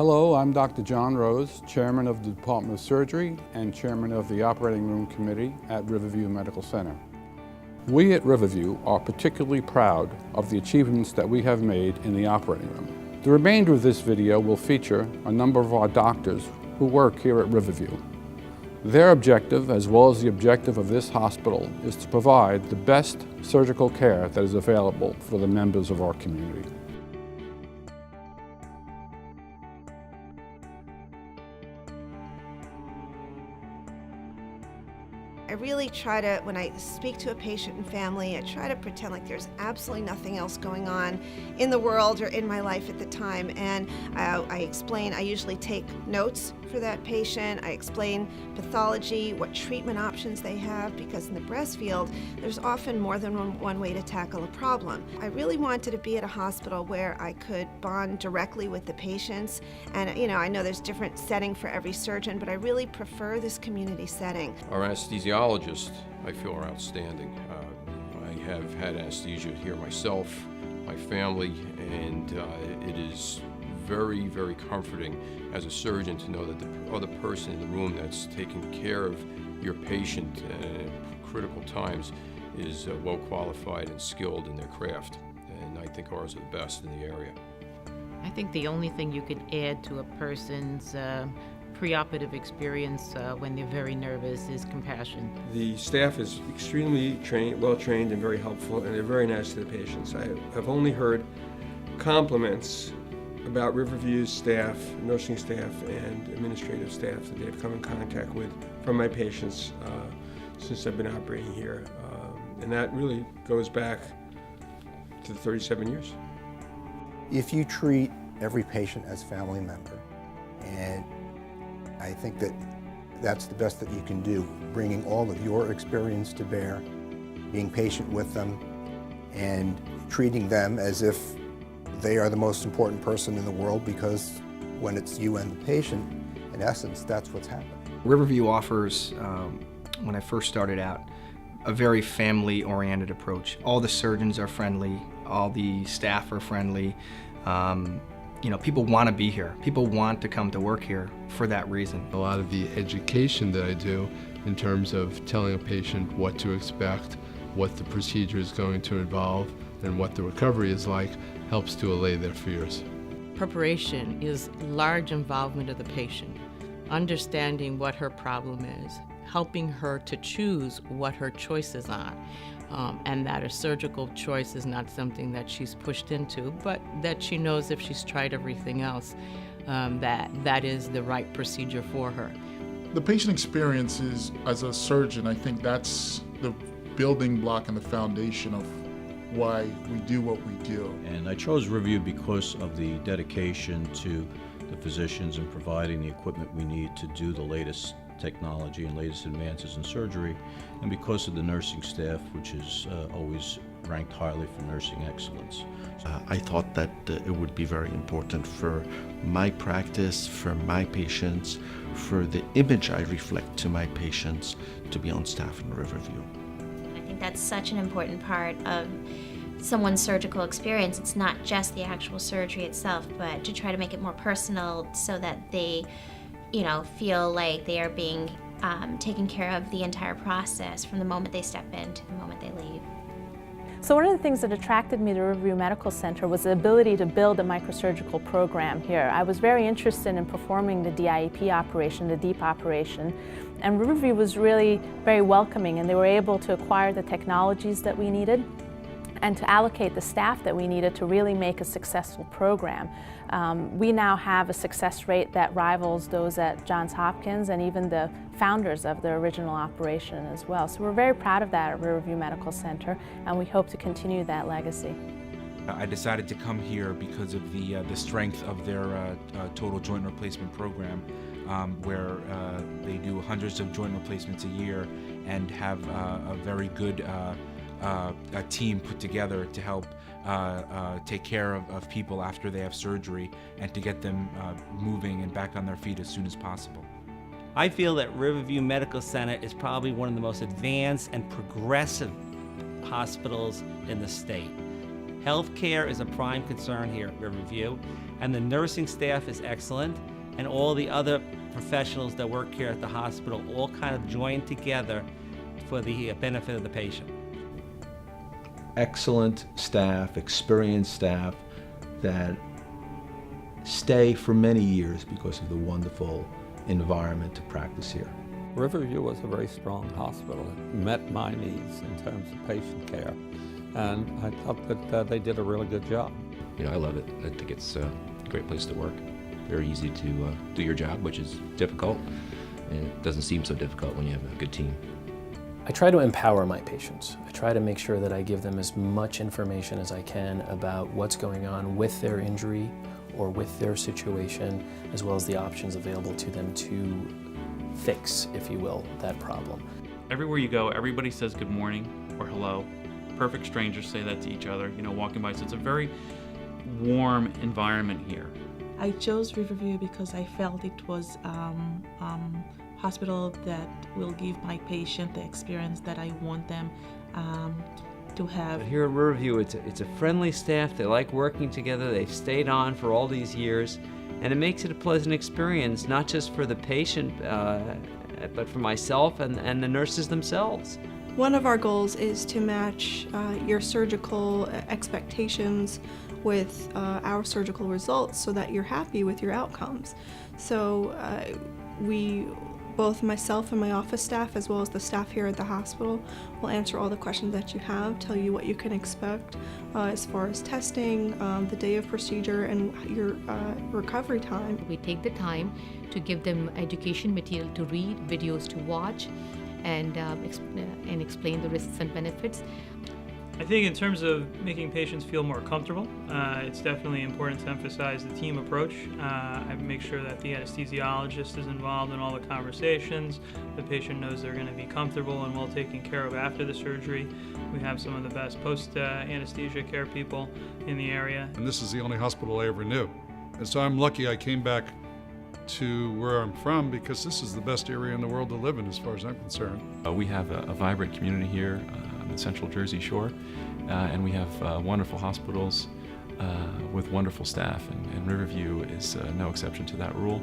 Hello, I'm Dr. John Rose, Chairman of the Department of Surgery and Chairman of the Operating Room Committee at Riverview Medical Center. We at Riverview are particularly proud of the achievements that we have made in the operating room. The remainder of this video will feature a number of our doctors who work here at Riverview. Their objective, as well as the objective of this hospital, is to provide the best surgical care that is available for the members of our community. I really try to, when I speak to a patient and family, I try to pretend like there's absolutely nothing else going on in the world or in my life at the time. And I explain, I usually take notes for that patient. I explain pathology, what treatment options they have, because in the breast field, there's often more than one way to tackle a problem. I really wanted to be at a hospital where I could bond directly with the patients. And I know there's different setting for every surgeon, but I really prefer this community setting. Our anesthesiologists, I feel, are outstanding. I have had anesthesia here myself, my family, and it is very, very comforting as a surgeon to know that the other person in the room that's taking care of your patient at critical times is well qualified and skilled in their craft. And I think ours are the best in the area. I think the only thing you could add to a person's preoperative experience when they're very nervous is compassion. The staff is extremely well trained and very helpful, and they're very nice to the patients. I have only heard compliments about Riverview's staff, nursing staff, and administrative staff that they've come in contact with from my patients since I've been operating here. And that really goes back to the 37 years. If you treat every patient as a family member, and I think that that's the best that you can do, bringing all of your experience to bear, being patient with them, and treating them as if they are the most important person in the world, because when it's you and the patient, in essence, that's what's happening. Riverview offers, when I first started out, a very family-oriented approach. All the surgeons are friendly, all the staff are friendly. People want to be here. People want to come to work here for that reason. A lot of the education that I do in terms of telling a patient what to expect, what the procedure is going to involve, and what the recovery is like, helps to allay their fears. Preparation is large involvement of the patient, understanding what her problem is, helping her to choose what her choices are. And that a surgical choice is not something that she's pushed into, but that she knows if she's tried everything else, that is the right procedure for her. The patient experience is, as a surgeon, I think that's the building block and the foundation of why we do what we do. And I chose Riverview because of the dedication to the physicians and providing the equipment we need to do the latest technology and latest advances in surgery, and because of the nursing staff, which is always ranked highly for nursing excellence. I thought that it would be very important for my practice, for my patients, for the image I reflect to my patients, to be on staff in Riverview. I think that's such an important part of someone's surgical experience. It's not just the actual surgery itself, but to try to make it more personal so that they feel like they are being taken care of the entire process from the moment they step in to the moment they leave. So one of the things that attracted me to Riverview Medical Center was the ability to build a microsurgical program here. I was very interested in performing the DIEP operation, the DEEP operation, and Riverview was really very welcoming, and they were able to acquire the technologies that we needed and to allocate the staff that we needed to really make a successful program. We now have a success rate that rivals those at Johns Hopkins and even the founders of the original operation as well. So we're very proud of that at Riverview Medical Center, and we hope to continue that legacy. I decided to come here because of the strength of their total joint replacement program, where they do hundreds of joint replacements a year and have a very good a team put together to help take care of people after they have surgery and to get them moving and back on their feet as soon as possible. I feel that Riverview Medical Center is probably one of the most advanced and progressive hospitals in the state. Healthcare is a prime concern here at Riverview, and the nursing staff is excellent, and all the other professionals that work here at the hospital all kind of join together for the benefit of the patient. Excellent staff, experienced staff that stay for many years because of the wonderful environment to practice here. Riverview was a very strong hospital. It met my needs in terms of patient care, and I thought that they did a really good job. You know, I love it. I think it's a great place to work. Very easy to do your job, which is difficult, and it doesn't seem so difficult when you have a good team. I try to empower my patients. I try to make sure that I give them as much information as I can about what's going on with their injury or with their situation, as well as the options available to them to fix, if you will, that problem. Everywhere you go, everybody says good morning or hello. Perfect strangers say that to each other, you know, walking by. So it's a very warm environment here. I chose Riverview because I felt it was hospital that will give my patient the experience that I want them to have. But here at Riverview, it's a friendly staff. They like working together. They've stayed on for all these years, and it makes it a pleasant experience, not just for the patient, but for myself and the nurses themselves. One of our goals is to match your surgical expectations with our surgical results so that you're happy with your outcomes. So both myself and my office staff, as well as the staff here at the hospital, will answer all the questions that you have, tell you what you can expect as far as testing, the day of procedure, and your recovery time. We take the time to give them education material to read, videos to watch, and explain the risks and benefits. I think in terms of making patients feel more comfortable, it's definitely important to emphasize the team approach. I make sure that the anesthesiologist is involved in all the conversations. The patient knows they're going to be comfortable and well taken care of after the surgery. We have some of the best post-anesthesia care people in the area. And this is the only hospital I ever knew. And so I'm lucky I came back to where I'm from, because this is the best area in the world to live in as far as I'm concerned. We have a vibrant community here on the Central Jersey Shore, and we have wonderful hospitals with wonderful staff, and Riverview is no exception to that rule.